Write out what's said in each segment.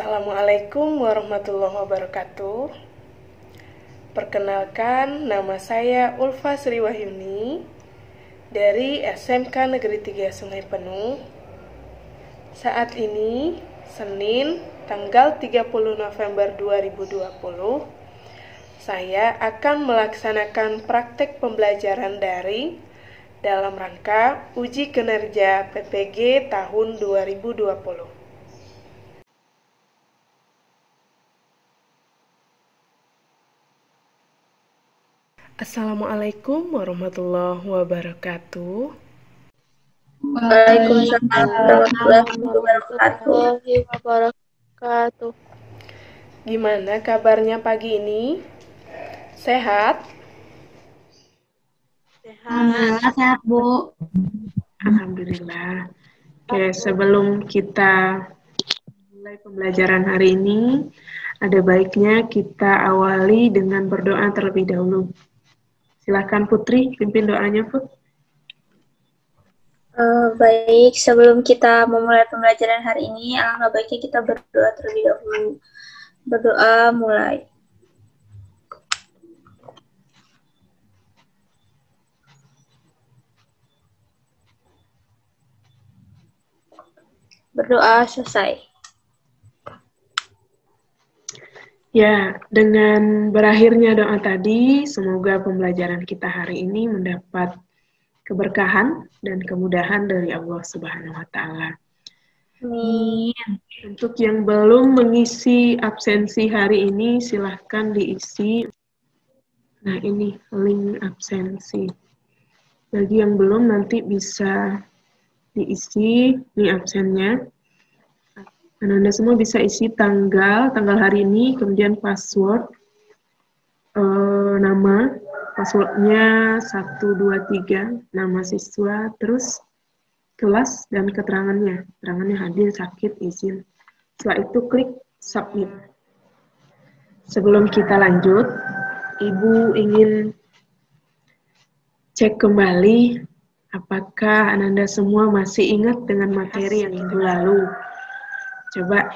Assalamualaikum warahmatullahi wabarakatuh. Perkenalkan, nama saya Ulfa Sri Wahyuni dari SMK Negeri 3 Sungai Penuh. Saat ini, Senin, tanggal 30 November 2020, saya akan melaksanakan praktek pembelajaran daring dalam rangka uji kinerja PPG tahun 2020. Assalamualaikum warahmatullahi wabarakatuh. Waalaikumsalam warahmatullahi wabarakatuh. Gimana kabarnya pagi ini? Sehat? Sehat, Bu. Alhamdulillah. Oke, sebelum kita mulai pembelajaran hari ini, ada baiknya kita awali dengan berdoa terlebih dahulu. Silakan Putri, pimpin doanya, Put. Baik, sebelum kita memulai pembelajaran hari ini, alangkah baiknya kita berdoa terlebih dahulu. Berdoa mulai. Berdoa selesai. Ya, dengan berakhirnya doa tadi, semoga pembelajaran kita hari ini mendapat keberkahan dan kemudahan dari Allah Subhanahu wa Ta'ala. Amin. Untuk yang belum mengisi absensi hari ini, silahkan diisi. Nah, ini link absensi. Bagi yang belum, nanti bisa diisi link absennya. Anda semua bisa isi tanggal hari ini, kemudian password, nama, passwordnya 123, nama siswa, terus kelas dan keterangannya hadir, sakit, izin. Setelah itu klik submit. Sebelum kita lanjut, Ibu ingin cek kembali apakah Ananda semua masih ingat dengan materi yang minggu lalu. Coba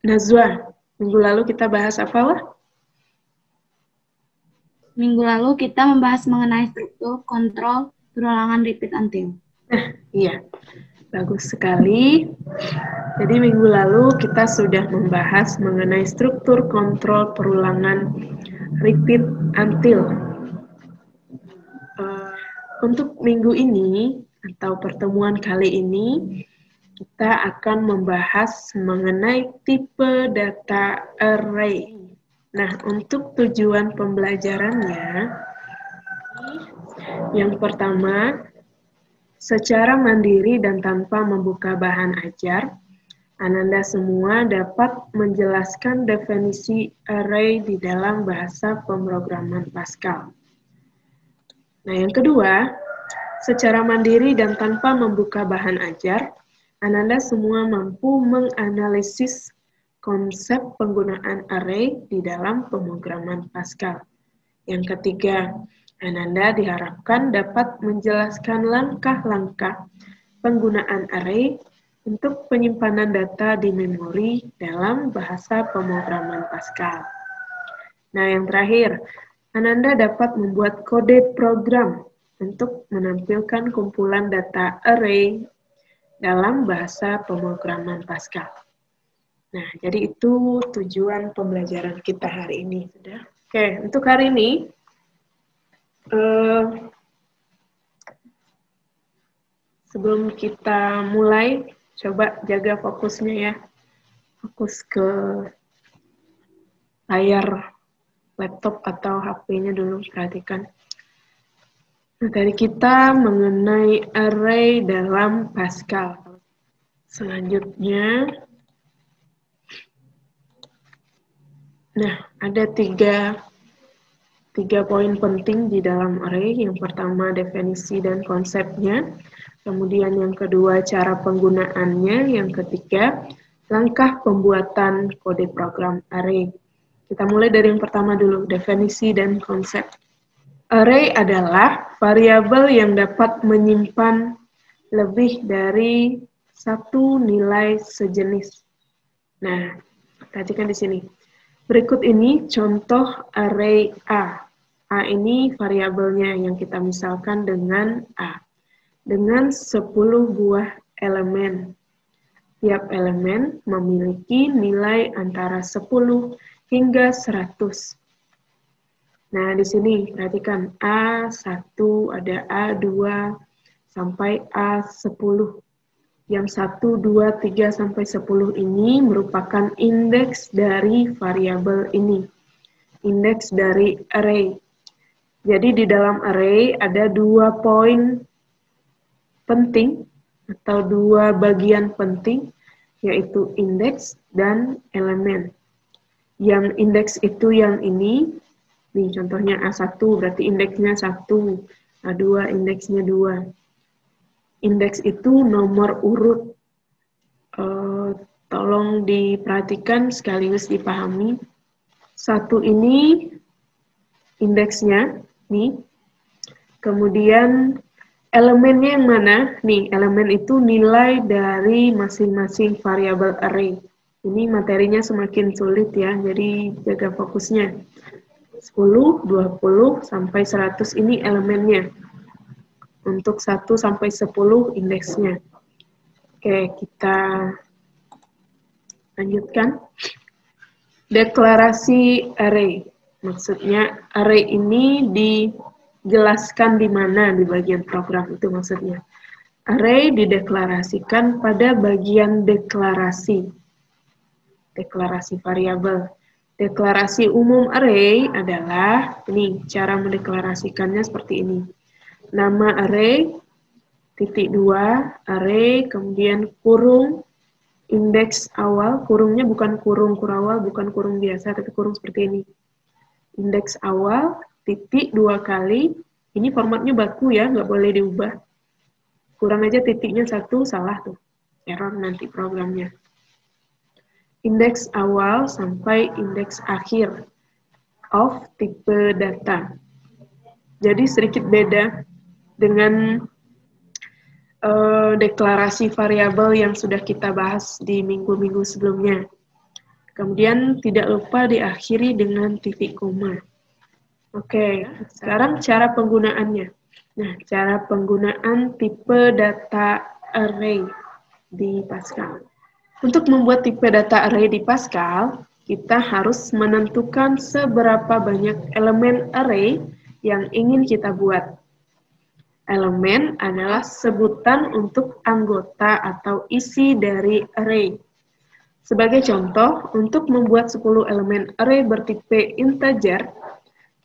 Nazwa, minggu lalu kita bahas apa, Wah? Minggu lalu kita membahas mengenai struktur kontrol perulangan repeat until. Nah, iya. Bagus sekali. Jadi minggu lalu kita sudah membahas mengenai struktur kontrol perulangan repeat until. Untuk minggu ini atau pertemuan kali ini kita akan membahas mengenai tipe data array. Nah, untuk tujuan pembelajarannya, yang pertama, secara mandiri dan tanpa membuka bahan ajar, Ananda semua dapat menjelaskan definisi array di dalam bahasa pemrograman Pascal. Nah, yang kedua, secara mandiri dan tanpa membuka bahan ajar, Ananda semua mampu menganalisis konsep penggunaan array di dalam pemrograman Pascal. Yang ketiga, Ananda diharapkan dapat menjelaskan langkah-langkah penggunaan array untuk penyimpanan data di memori dalam bahasa pemrograman Pascal. Nah, yang terakhir, Ananda dapat membuat kode program untuk menampilkan kumpulan data array dalam bahasa pemrograman Pascal. Nah, jadi itu tujuan pembelajaran kita hari ini. Sudah? Oke, untuk hari ini, sebelum kita mulai, coba jaga fokusnya ya. Fokus ke layar laptop atau HP-nya dulu, perhatikan. Materi kita mengenai array dalam Pascal. Selanjutnya, nah, ada tiga poin penting di dalam array. Yang pertama, definisi dan konsepnya. Kemudian yang kedua, cara penggunaannya. Yang ketiga, langkah pembuatan kode program array. Kita mulai dari yang pertama dulu, definisi dan konsep. Array adalah variabel yang dapat menyimpan lebih dari satu nilai sejenis. Nah, perhatikan di sini. Berikut ini contoh array A. A ini variabelnya yang kita misalkan dengan A. Dengan 10 buah elemen. Tiap elemen memiliki nilai antara 10 hingga 100. Nah, di sini perhatikan A1, ada A2, sampai A10. Yang 1, 2, 3, sampai 10 ini merupakan indeks dari variabel ini. Indeks dari array. Jadi di dalam array ada 2 poin penting atau 2 bagian penting, yaitu indeks dan elemen. Yang indeks itu yang ini, nih contohnya A1 berarti indeksnya 1, A2 indeksnya 2. Indeks itu nomor urut. Tolong diperhatikan sekaligus dipahami. 1 ini indeksnya, nih. Kemudian elemennya yang mana? Nih, elemen itu nilai dari masing-masing variabel array. Ini materinya semakin sulit ya, jadi jaga fokusnya. 10, 20, sampai 100 ini elemennya. Untuk 1 sampai 10 indeksnya. Oke, kita lanjutkan. Deklarasi array. Maksudnya array ini dijelaskan di mana di bagian program itu maksudnya. Array dideklarasikan pada bagian deklarasi. Deklarasi variabel. Deklarasi umum array adalah, ini cara mendeklarasikannya seperti ini. Nama array, titik 2, array, kemudian kurung, indeks awal, kurungnya bukan kurung kurawal, bukan kurung biasa, tapi kurung seperti ini. Indeks awal, titik 2 kali, ini formatnya baku ya, nggak boleh diubah. Kurang aja titiknya 1, salah tuh, error nanti programnya. Indeks awal sampai indeks akhir of tipe data. Jadi sedikit beda dengan deklarasi variabel yang sudah kita bahas di minggu-minggu sebelumnya. Kemudian tidak lupa diakhiri dengan titik koma. Oke, sekarang cara penggunaannya. Nah, cara penggunaan tipe data array di Pascal. Untuk membuat tipe data array di Pascal, kita harus menentukan seberapa banyak elemen array yang ingin kita buat. Elemen adalah sebutan untuk anggota atau isi dari array. Sebagai contoh, untuk membuat 10 elemen array bertipe integer,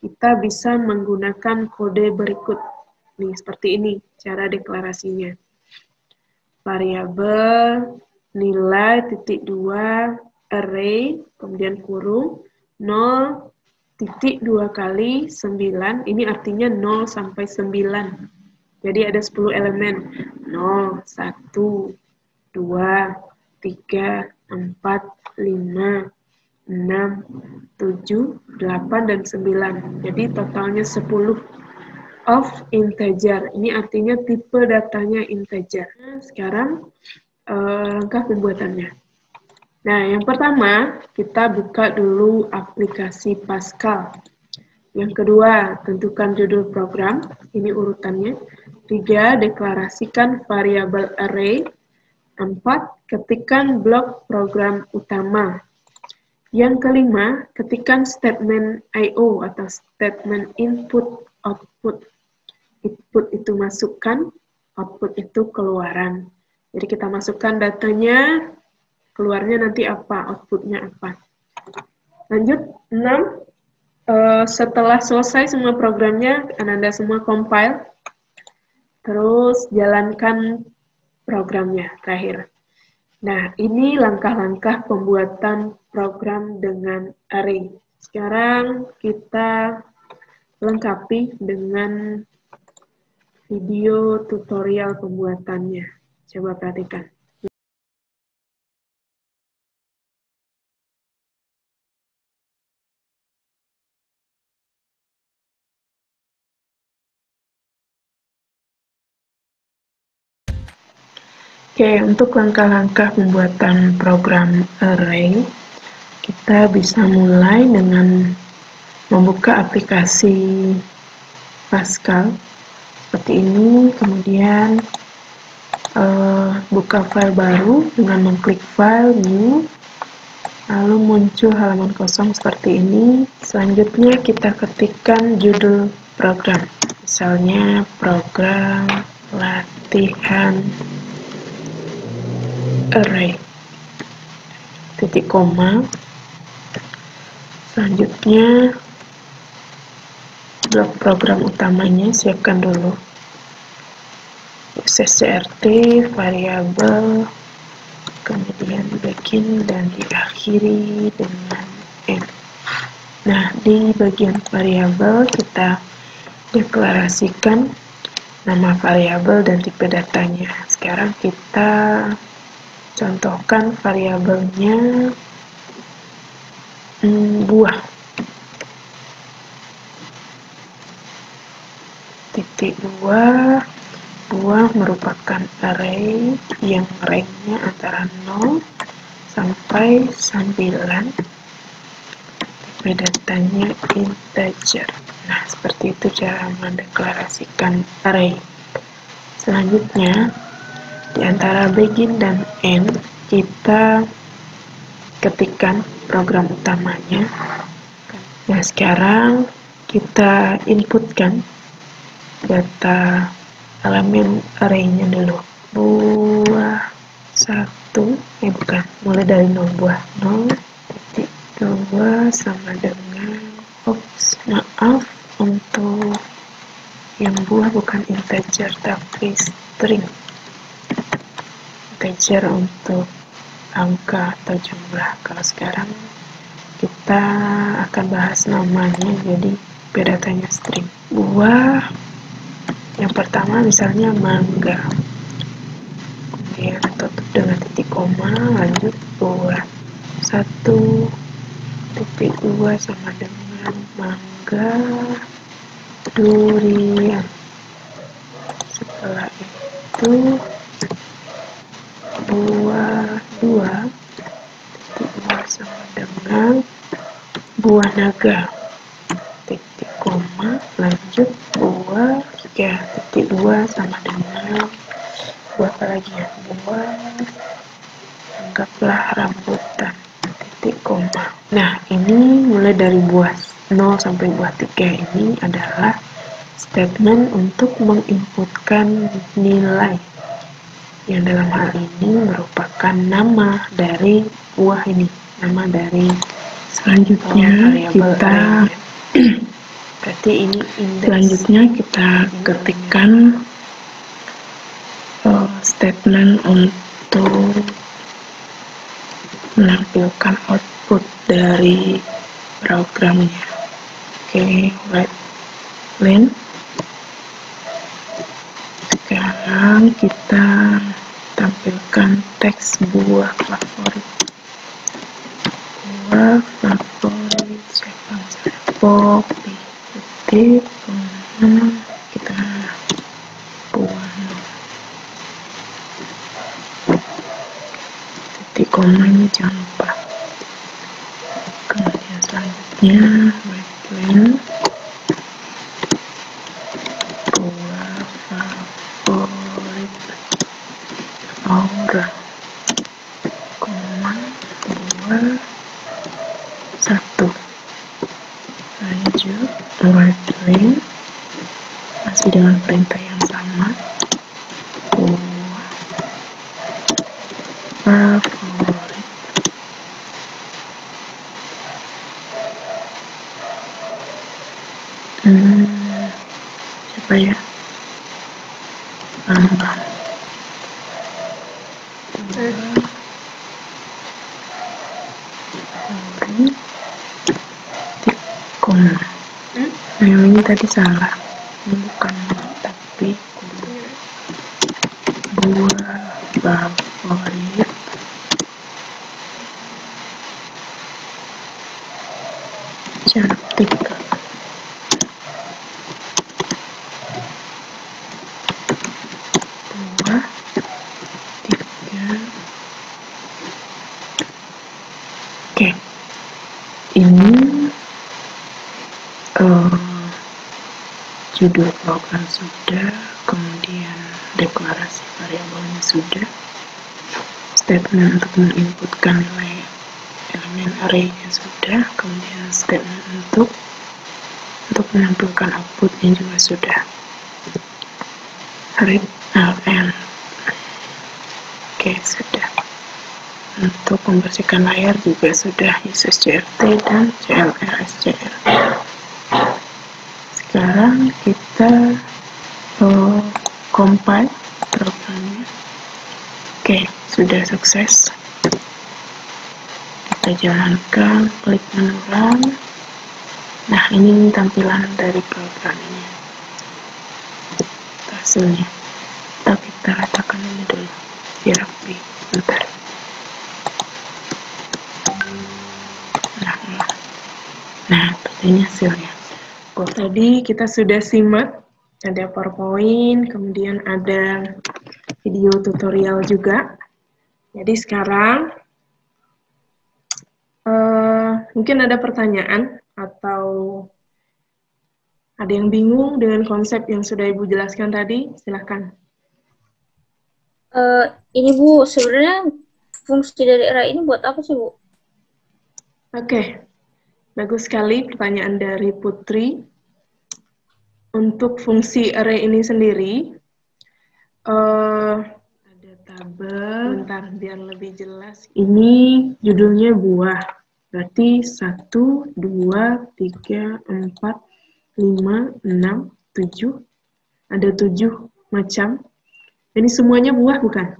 kita bisa menggunakan kode berikut. Nih, seperti ini cara deklarasinya. Variabel nilai titik 2 array, kemudian kurung 0 titik 2 kali 9, ini artinya 0 sampai 9. Jadi ada 10 elemen, 0, 1, 2, 3, 4, 5, 6, 7, 8, dan 9. Jadi totalnya 10 of integer. Ini artinya tipe datanya integer. Nah, sekarang langkah pembuatannya. Nah, yang pertama, kita buka dulu aplikasi Pascal. Yang kedua, tentukan judul program. Ini urutannya. 3. Deklarasikan variabel array. 4. Ketikkan blok program utama. Yang kelima, ketikkan statement I/O atau statement input-output. Input itu masukkan, output itu keluaran. Jadi kita masukkan datanya, keluarnya nanti apa, outputnya apa. Lanjut, 6. Setelah selesai semua programnya, Ananda semua compile. Terus jalankan programnya terakhir. Nah, ini langkah-langkah pembuatan program dengan array. Sekarang kita lengkapi dengan video tutorial pembuatannya. Coba perhatikan. Oke, untuk langkah-langkah pembuatan program array, kita bisa mulai dengan membuka aplikasi Pascal seperti ini, kemudian buka file baru dengan mengklik file, new, lalu muncul halaman kosong seperti ini. Selanjutnya kita ketikkan judul program, misalnya program latihan array, titik koma. Selanjutnya blok program utamanya siapkan dulu, CRT, variabel, kemudian begin dan diakhiri dengan n. Nah, di bagian variabel kita deklarasikan nama variabel dan tipe datanya. Sekarang kita contohkan variabelnya buah. Titik 2, buah merupakan array yang range-nya antara 0 sampai 9. Tipe datanya integer. Nah, seperti itu cara mendeklarasikan array. Selanjutnya, di antara begin dan end, kita ketikkan program utamanya. Nah, sekarang kita inputkan data elemen array-nya dulu. Buah 1, mulai dari 0, buah 0, titik 2 sama dengan, maaf, untuk yang buah bukan integer tapi string. Integer untuk angka atau jumlah. Kalau sekarang kita akan bahas namanya, jadi datanya string. Buah yang pertama misalnya mangga, kemudian tutup dengan titik koma, lanjut buah 1, titik 2 sama dengan mangga, durian. Setelah itu buah 2, titik 2 sama dengan buah naga, titik koma, lanjut buah 3, titik 2 sama dengan buah apa lagi ya, buah, anggaplah rambutan, titik koma. Nah, ini mulai dari buah 0 sampai buah 3 ini adalah statement untuk menginputkan nilai yang dalam hal ini merupakan nama dari buah ini, nama dari selanjutnya kita berarti ini index. Selanjutnya kita ketikkan statement untuk menampilkan output dari programnya. Oke, right line. Sekarang kita tampilkan teks buah favorit. Buah favorit siapa? Poppy. Titik koma, kita buah. Titik koma ini jangan lupa. Kemudian selanjutnya right line. Buah favorit Aura, koma, buah 1. Lanjut right line, masih dengan perintah yang sama. Buah favorit siapa ya, Bambang. Titik koma. Nah, yang ini tadi salah, ini bukan tapi buah favorit cantik. Buah titik judul program sudah, kemudian deklarasi variabelnya sudah, statement untuk menginputkan nilai elemen array-nya sudah, kemudian statement untuk menampilkan output-nya juga sudah. Read ln. Oke, sudah. Untuk membersihkan layar juga sudah, Yesus CRT dan CLR SCR. Sekarang kita compile programnya. Oke, sudah sukses. Kita jalankan, klik menu run. Nah, ini tampilan dari program ini. Hasilnya. Tapi kita letakkan ini dulu, biar rapi. Bentar. Nah, ini hasilnya. Tadi kita sudah simak, ada PowerPoint, kemudian ada video tutorial juga. Jadi sekarang mungkin ada pertanyaan atau ada yang bingung dengan konsep yang sudah Ibu jelaskan tadi, silahkan. Ini Bu, sebenarnya fungsi dari array ini buat apa sih Bu? Oke, bagus sekali pertanyaan dari Putri. Untuk fungsi array ini sendiri, ada tabel, bentar biar lebih jelas. Ini judulnya buah, berarti 1, 2, 3, 4, 5, 6, 7. Ada 7 macam. Ini semuanya buah bukan?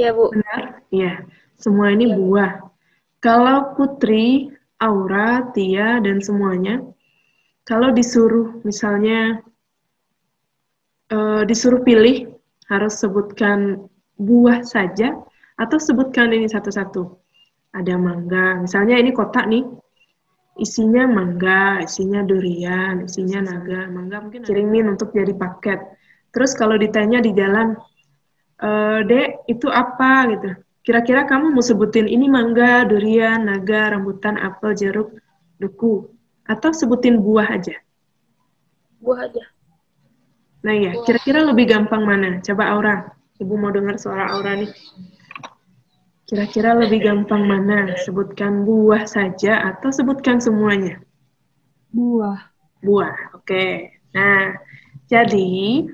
Ya Bu. Benar? Iya, semua ini buah. Kalau Putri, Aura, Tia, dan semuanya, kalau disuruh misalnya disuruh pilih, harus sebutkan buah saja atau sebutkan ini satu-satu. Ada mangga, misalnya ini kotak nih, isinya mangga, isinya durian, isinya naga. Mangga mungkin kirimin untuk jadi paket. Terus kalau ditanya di jalan, Dek, itu apa gitu? Kira-kira kamu mau sebutin ini mangga, durian, naga, rambutan, apel, jeruk, duku. Atau sebutin buah aja? Buah aja. Nah ya, kira-kira lebih gampang mana? Coba Aura. Ibu mau dengar suara Aura nih. Kira-kira lebih gampang mana? Sebutkan buah saja atau sebutkan semuanya? Buah. Buah, oke. Nah, jadi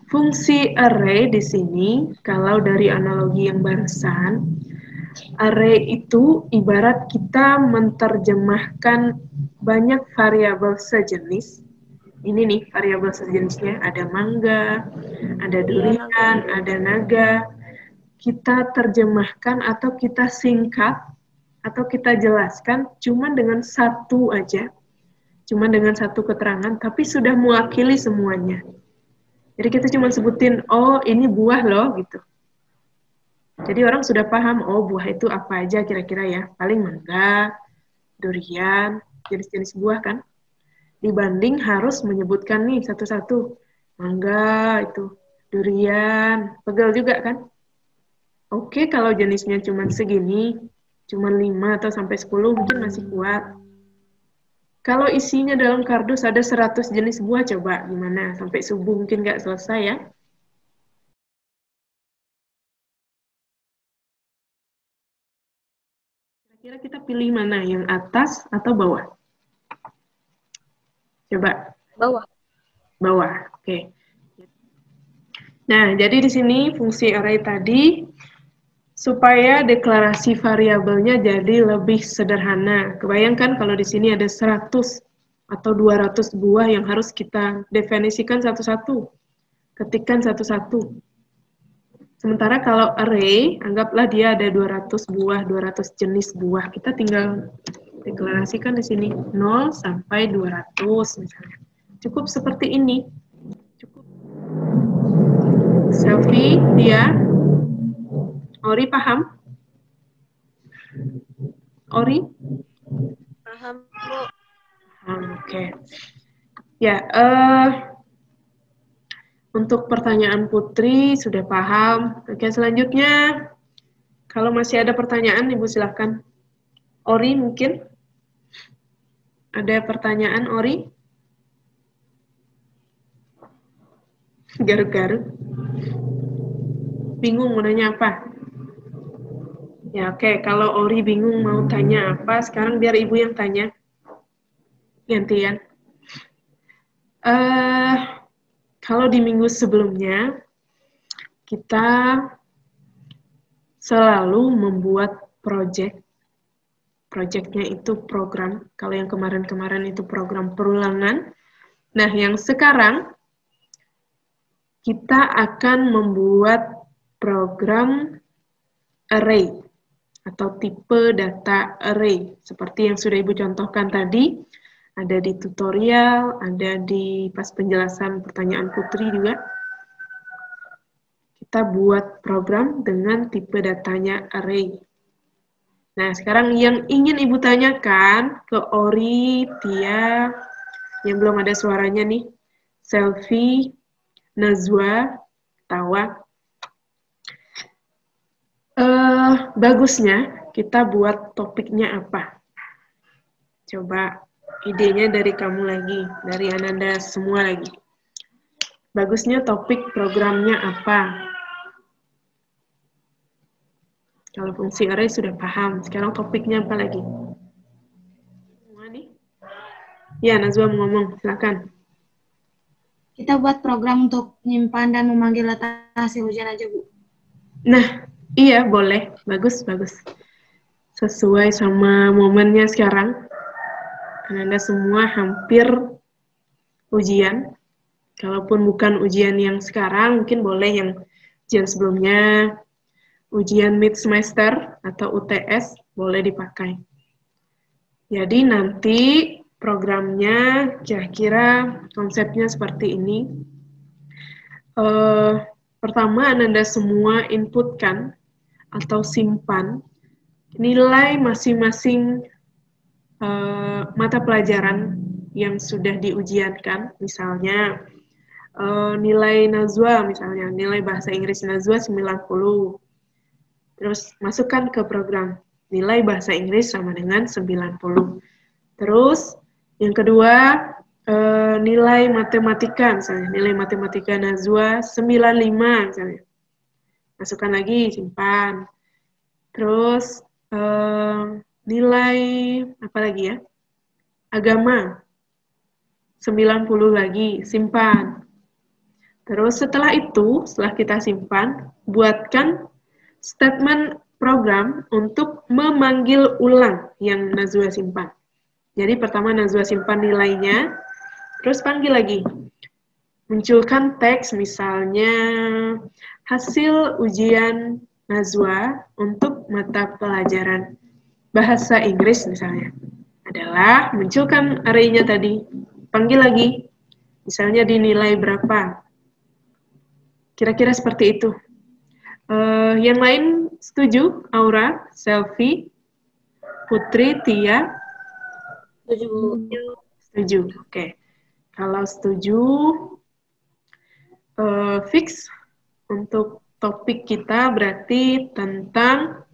fungsi array di sini, kalau dari analogi yang barusan, array itu ibarat kita menerjemahkan banyak variabel sejenis. Ini nih variabel sejenisnya, ada mangga, ada durian, ada naga. Kita terjemahkan atau kita singkat atau kita jelaskan cuma dengan satu aja, cuma dengan satu keterangan, tapi sudah mewakili semuanya. Jadi kita cuma sebutin, oh ini buah loh, gitu. Jadi orang sudah paham, oh buah itu apa aja kira-kira ya. Paling mangga, durian, jenis-jenis buah kan. Dibanding harus menyebutkan nih satu-satu. Mangga itu, durian, pegal juga kan. Oke, kalau jenisnya cuma segini, cuma 5 atau sampai 10 mungkin masih kuat. Kalau isinya dalam kardus ada 100 jenis buah, coba gimana? Sampai subuh mungkin nggak selesai ya. Kira-kira kita pilih mana? Yang atas atau bawah? Coba. Bawah. Bawah, oke. Nah, jadi di sini fungsi array tadi, supaya deklarasi variabelnya jadi lebih sederhana. Kebayangkan kalau di sini ada 100 atau 200 buah yang harus kita definisikan satu-satu. Ketikkan satu-satu. Sementara kalau array, anggaplah dia ada 200 buah, 200 jenis buah. Kita tinggal deklarasikan di sini 0 sampai 200 misalnya. Cukup seperti ini. Cukup. Selfie, dia. Ori paham? Ori? Paham, Bu. Oke. Ya, untuk pertanyaan Putri sudah paham. Oke, selanjutnya kalau masih ada pertanyaan, Ibu silakan. Ori mungkin Ada pertanyaan, Ori? Garuk-garuk. Bingung mau nanya apa? Ya oke, kalau Ori bingung mau tanya apa, sekarang biar Ibu yang tanya. Gantian. Kalau di minggu sebelumnya, kita selalu membuat project. Projectnya itu program. Kalau yang kemarin-kemarin itu program perulangan. Nah, yang sekarang kita akan membuat program array atau tipe data array. Seperti yang sudah Ibu contohkan tadi, ada di tutorial, ada di pas penjelasan pertanyaan Putri juga. Kita buat program dengan tipe datanya array. Nah, sekarang yang ingin Ibu tanyakan ke Ori, Tia, yang belum ada suaranya nih, Selfie, Nazwa, Tawa. Bagusnya kita buat topiknya apa? Coba idenya dari kamu lagi, dari Ananda semua lagi. Bagusnya topik programnya apa? Kalau fungsi array sudah paham, sekarang topiknya apa lagi? Semua nih? Ya, Nazwa mau ngomong, silakan. Kita buat program untuk menyimpan dan memanggil data hasil ujian aja, Bu. Nah, iya boleh, bagus. Sesuai sama momennya sekarang. Anda semua hampir ujian. Kalaupun bukan ujian yang sekarang, mungkin boleh yang ujian sebelumnya, ujian mid semester atau UTS, boleh dipakai. Jadi nanti programnya kira-kira konsepnya seperti ini. Pertama, Anda semua inputkan atau simpan nilai masing-masing mata pelajaran yang sudah diujiankan. Misalnya, nilai Nazwa, misalnya nilai bahasa Inggris Nazwa 90. Terus masukkan ke program. Nilai bahasa Inggris sama dengan 90. Terus, yang kedua, nilai matematika, misalnya nilai matematika Nazwa 95 misalnya. Masukkan lagi, simpan. Terus nilai apa lagi ya? Agama 90 lagi, simpan. Terus setelah itu, setelah kita simpan, buatkan statement program untuk memanggil ulang yang Nazwa simpan. Jadi pertama Nazwa simpan nilainya, terus panggil lagi. Munculkan teks misalnya hasil ujian Nazwa untuk mata pelajaran bahasa Inggris misalnya adalah munculkan array-nya tadi, panggil lagi, misalnya dinilai berapa. Kira-kira seperti itu. Yang lain setuju? Aura, Selfie, Putri, Tia? Setuju. Oke. Kalau setuju, fix untuk topik kita berarti tentang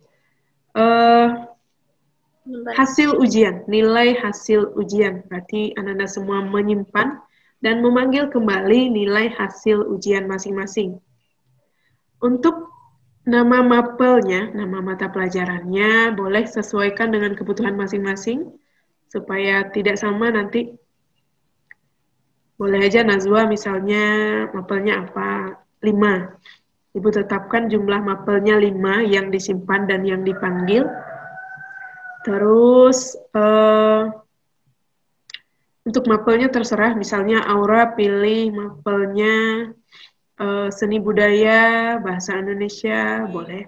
hasil ujian, nilai hasil ujian. Berarti Anda semua menyimpan dan memanggil kembali nilai hasil ujian masing-masing. Untuk nama mapelnya, nama mata pelajarannya, boleh sesuaikan dengan kebutuhan masing-masing, supaya tidak sama nanti. Boleh aja Nazwa misalnya mapelnya apa? 5. Ibu tetapkan jumlah mapelnya 5 yang disimpan dan yang dipanggil. Terus untuk mapelnya terserah, misalnya Aura pilih mapelnya seni budaya, bahasa Indonesia, boleh.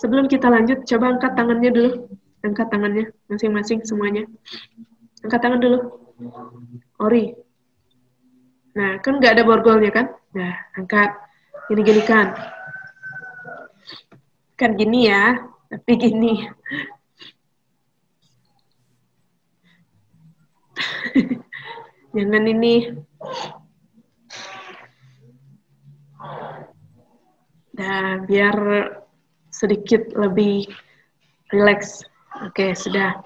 Sebelum kita lanjut, coba angkat tangannya dulu. Angkat tangannya, masing-masing semuanya. Angkat tangan dulu. Ori. Nah, kan nggak ada borgolnya kan? Nah, angkat. Gini-gini kan. Kan gini ya, tapi gini. Jangan ini. Nah, biar sedikit lebih rileks. Oke, sudah.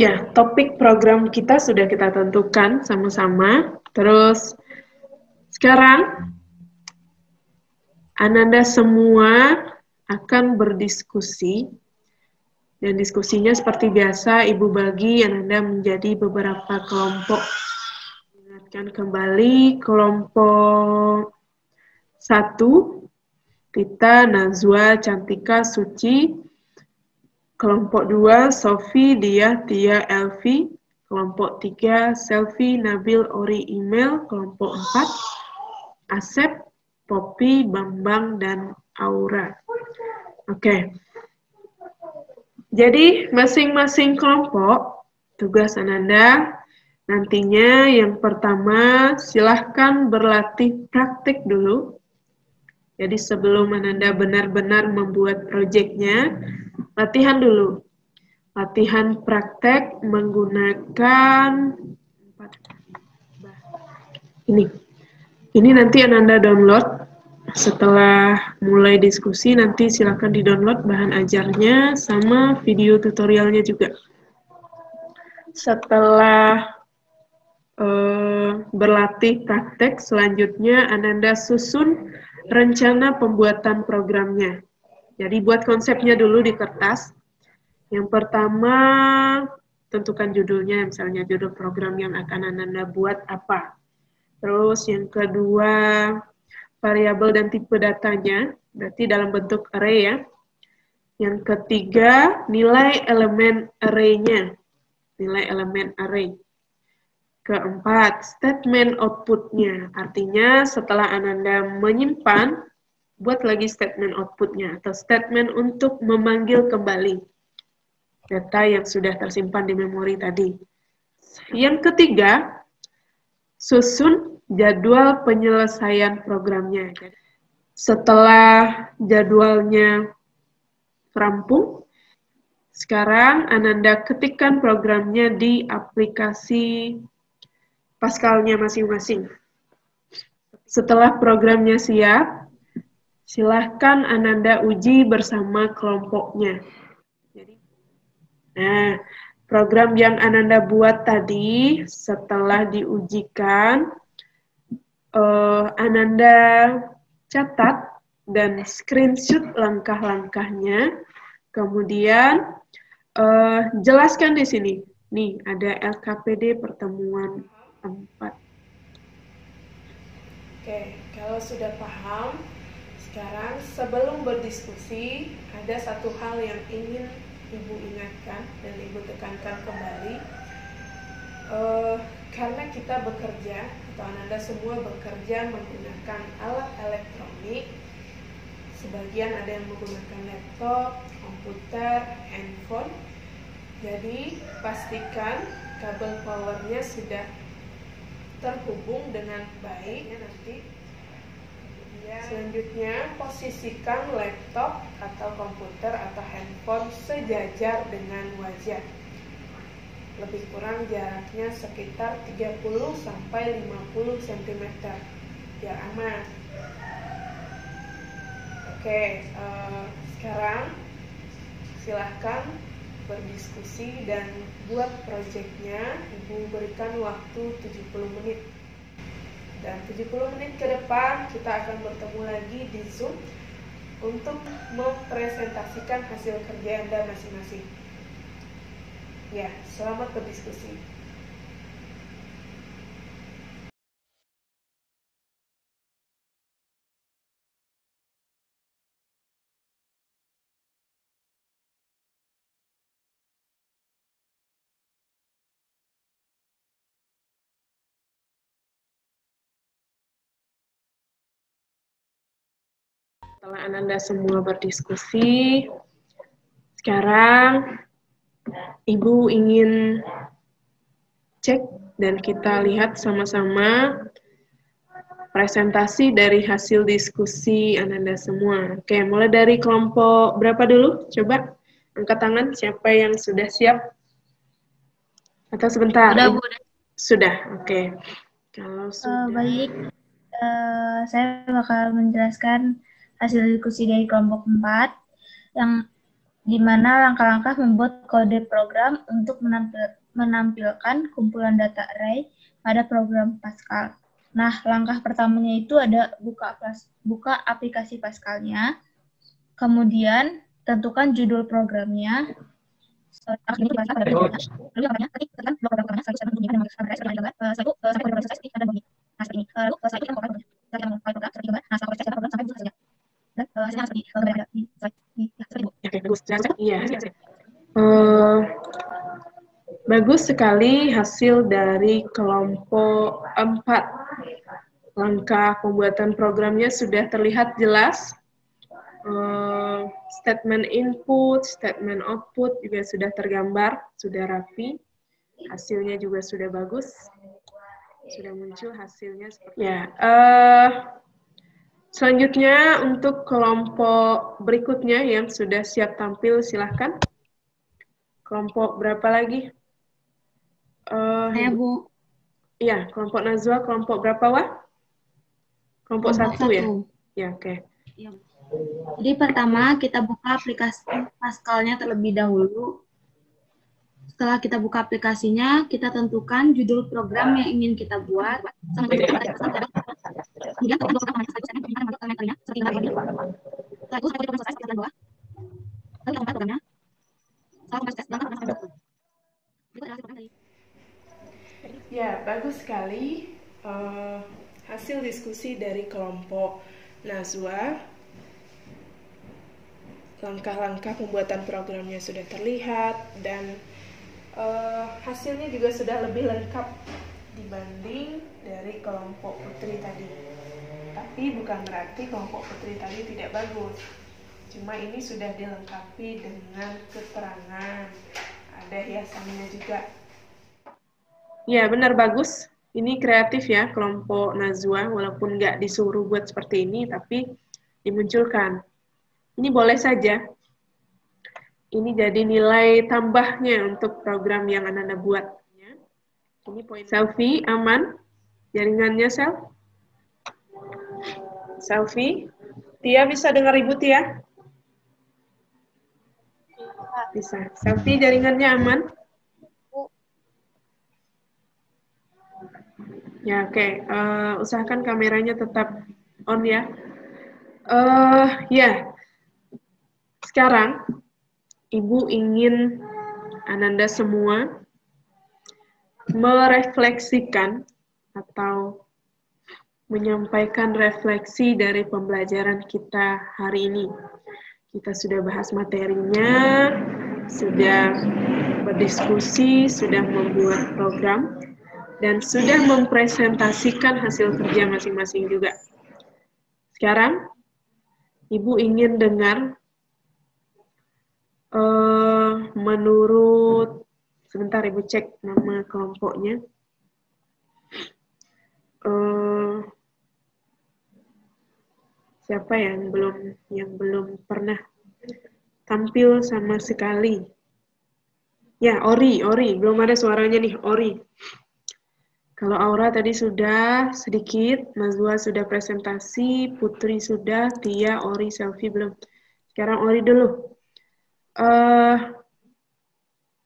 Ya, topik program kita sudah kita tentukan sama-sama. Terus sekarang Ananda semua akan berdiskusi. Dan diskusinya seperti biasa, Ibu bagi Ananda menjadi beberapa kelompok. Ingatkan kembali kelompok 1, Tita, Nazwa, Cantika, Suci. Kelompok 2, Sofi, Dia, Tia, Elvi. Kelompok 3, Selvi, Nabil, Ori, Email. Kelompok 4, Asep, Poppy, Bambang, dan Aura. Oke. Jadi, masing-masing kelompok, tugas Ananda, nantinya yang pertama, silahkan berlatih praktik dulu. Jadi, sebelum Ananda benar-benar membuat proyeknya, latihan dulu. Latihan praktek menggunakan ini. Ini nanti Ananda download. Setelah mulai diskusi, nanti silakan di-download bahan ajarnya sama video tutorialnya juga. Setelah berlatih praktek, selanjutnya Ananda susun rencana pembuatan programnya. Jadi buat konsepnya dulu di kertas. Yang pertama, tentukan judulnya, misalnya judul program yang akan Ananda buat apa. Terus yang kedua, variabel dan tipe datanya, berarti dalam bentuk array ya. Yang ketiga, nilai elemen array-nya, nilai elemen array. Keempat, statement output-nya, artinya setelah Ananda menyimpan, buat lagi statement output-nya, atau statement untuk memanggil kembali data yang sudah tersimpan di memori tadi. Yang ketiga, susun jadwal penyelesaian programnya. Setelah jadwalnya rampung, sekarang Ananda ketikkan programnya di aplikasi Pascal-nya masing-masing. Setelah programnya siap, silahkan Ananda uji bersama kelompoknya. Nah, program yang Ananda buat tadi, setelah diujikan, Ananda catat dan screenshot langkah-langkahnya, kemudian jelaskan di sini. Nih, ada LKPD pertemuan 4. Oke, kalau sudah paham, sekarang sebelum berdiskusi, ada satu hal yang ingin Ibu ingatkan dan Ibu tekankan kembali. Karena kita bekerja, atau Ananda semua bekerja menggunakan alat elektronik, sebagian ada yang menggunakan laptop, komputer, handphone. Jadi pastikan kabel powernya sudah terhubung dengan baik ya nanti. Selanjutnya, posisikan laptop atau komputer atau handphone sejajar dengan wajah. Lebih kurang jaraknya sekitar 30-50 cm, biar aman. Oke, sekarang silahkan berdiskusi dan buat proyeknya. Ibu berikan waktu 70 menit. Dan 70 menit ke depan kita akan bertemu lagi di Zoom untuk mempresentasikan hasil kerja Anda masing-masing. Ya, selamat berdiskusi. Setelah Ananda semua berdiskusi, sekarang Ibu ingin cek dan kita lihat sama-sama presentasi dari hasil diskusi Ananda semua. Oke, mulai dari kelompok berapa dulu? Coba angkat tangan siapa yang sudah siap? Atau sebentar? Sudah, Bu. Sudah, oke. Kalau sudah... Baik, saya bakal menjelaskan hasil diskusi dari kelompok 4. Yang di mana langkah-langkah membuat kode program untuk menampilkan kumpulan data array pada program Pascal. Nah, langkah pertamanya itu ada buka aplikasi Pascal-nya, kemudian tentukan judul programnya, bagus sekali hasil dari kelompok 4. Langkah pembuatan programnya sudah terlihat jelas. Statement input, statement output juga sudah tergambar, sudah rapi. Hasilnya juga sudah bagus. Sudah muncul hasilnya seperti ya. Selanjutnya untuk kelompok berikutnya yang sudah siap tampil, silahkan. Kelompok berapa lagi? Saya, Bu. Iya, kelompok Nazwa, kelompok berapa, Wah? Kelompok 1 ya? Ya, oke. Ya. Jadi pertama kita buka aplikasi Pascal-nya terlebih dahulu. Setelah kita buka aplikasinya, kita tentukan judul program yang ingin kita buat. Ya, bagus sekali hasil diskusi dari kelompok Nazwa. Langkah-langkah pembuatan programnya sudah terlihat dan hasilnya juga sudah lebih lengkap dibanding dari kelompok Putri tadi. Tapi bukan berarti kelompok Putri tadi tidak bagus. Cuma ini sudah dilengkapi dengan keterangan. Ada hiasannya juga. Ya, benar, bagus. Ini kreatif ya kelompok Nazwa, walaupun nggak disuruh buat seperti ini, tapi dimunculkan. Ini boleh saja. Ini jadi nilai tambahnya untuk program yang Anda buat. Ini poin. Selfie, aman? Jaringannya, Selfie? Tia bisa dengar Ibu, Tia? Bisa. Selfie, jaringannya aman? Ya, oke. Usahakan kameranya tetap on ya. Ya. Sekarang, Ibu ingin Ananda semua merefleksikan atau menyampaikan refleksi dari pembelajaran kita hari ini. Kita sudah bahas materinya, sudah berdiskusi, sudah membuat program, dan sudah mempresentasikan hasil kerja masing-masing juga. Sekarang, Ibu ingin dengar menurut, sebentar Ibu cek nama kelompoknya. Siapa yang belum pernah tampil sama sekali? Ya, Ori, belum ada suaranya nih, Ori. Kalau Aura tadi sudah sedikit, Nazwa sudah presentasi, Putri sudah, Tia, Ori, Selfie belum. Sekarang Ori dulu.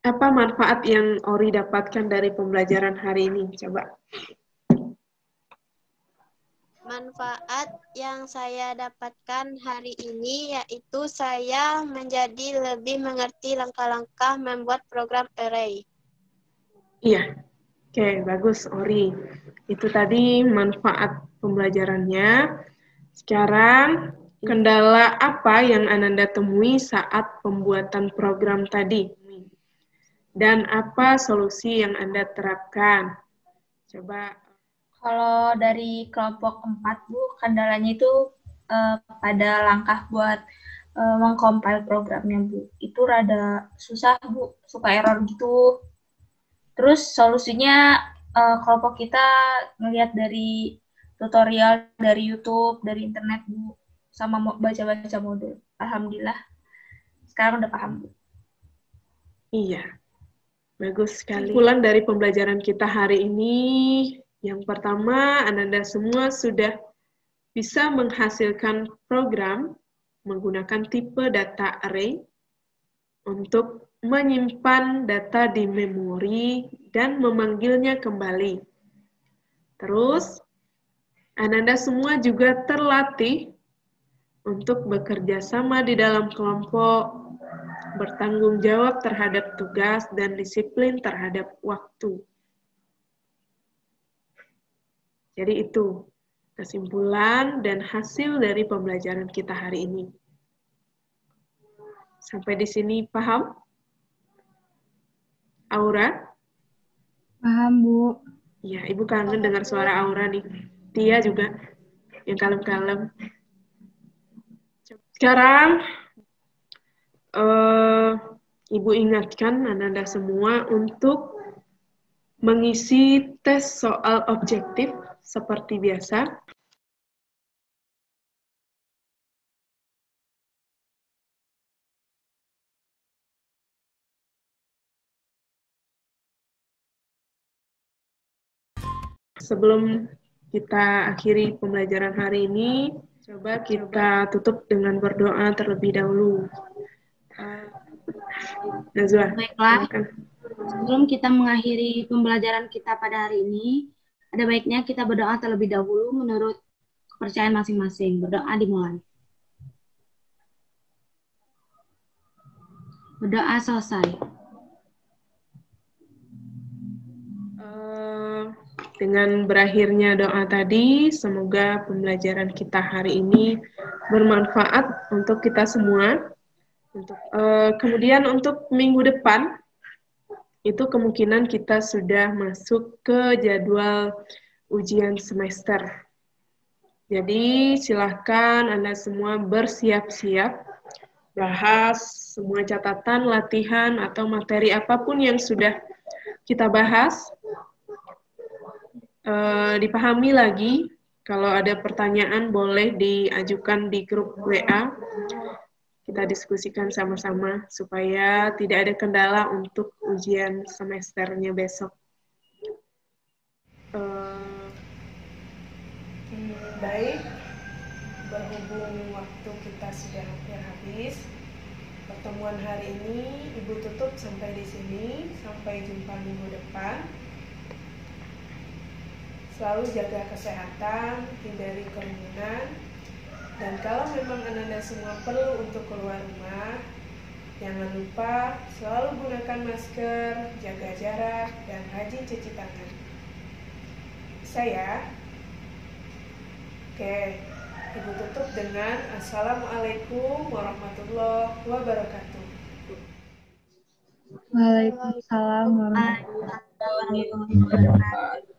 Apa manfaat yang Ori dapatkan dari pembelajaran hari ini? Coba. Manfaat yang saya dapatkan hari ini yaitu saya menjadi lebih mengerti langkah-langkah membuat program array. Iya. Oke, bagus Ori. Itu tadi manfaat pembelajarannya. Sekarang, kendala apa yang Ananda temui saat pembuatan program tadi? Dan apa solusi yang Anda terapkan? Coba. Kalau dari kelompok 4, Bu, kendalanya itu pada langkah buat mengcompile programnya, Bu. Itu rada susah, Bu. Suka error gitu. Terus solusinya kelompok kita ngelihat dari tutorial dari YouTube, dari internet, Bu. Sama baca-baca modul. Alhamdulillah. Sekarang udah paham, Bu. Iya. Bagus sekali. Kesimpulan dari pembelajaran kita hari ini, yang pertama, Ananda semua sudah bisa menghasilkan program menggunakan tipe data array untuk menyimpan data di memori dan memanggilnya kembali. Terus, Ananda semua juga terlatih untuk bekerja sama di dalam kelompok, bertanggung jawab terhadap tugas, dan disiplin terhadap waktu. Jadi itu kesimpulan dan hasil dari pembelajaran kita hari ini. Sampai di sini paham? Aura? Paham, Bu. Ya, Ibu kangen dengar suara Aura nih. Tia juga, yang kalem-kalem. Sekarang, Ibu ingatkan Ananda semua untuk mengisi tes soal objektif seperti biasa. Sebelum kita akhiri pembelajaran hari ini, coba kita tutup dengan berdoa terlebih dahulu. Najwa, Baiklah. silakan. Sebelum kita mengakhiri pembelajaran kita pada hari ini, ada baiknya kita berdoa terlebih dahulu menurut kepercayaan masing-masing. Berdoa dimulai. Berdoa selesai. Dengan berakhirnya doa tadi, semoga pembelajaran kita hari ini bermanfaat untuk kita semua. Kemudian untuk minggu depan, itu kemungkinan kita sudah masuk ke jadwal ujian semester. Jadi silahkan Anda semua bersiap-siap, bahas semua catatan, latihan, atau materi apapun yang sudah kita bahas. Dipahami lagi, kalau ada pertanyaan boleh diajukan di grup WA. Kita diskusikan sama-sama supaya tidak ada kendala untuk ujian semesternya besok. Baik, berhubung waktu kita sudah hampir habis, pertemuan hari ini Ibu tutup sampai di sini. Sampai jumpa minggu depan. Selalu jaga kesehatan, hindari kerumunan, dan kalau memang Ananda semua perlu untuk keluar rumah, jangan lupa selalu gunakan masker, jaga jarak, dan rajin cuci tangan. Saya, Ibu tutup dengan Assalamualaikum warahmatullahi wabarakatuh. Waalaikumsalam warahmatullahi wabarakatuh.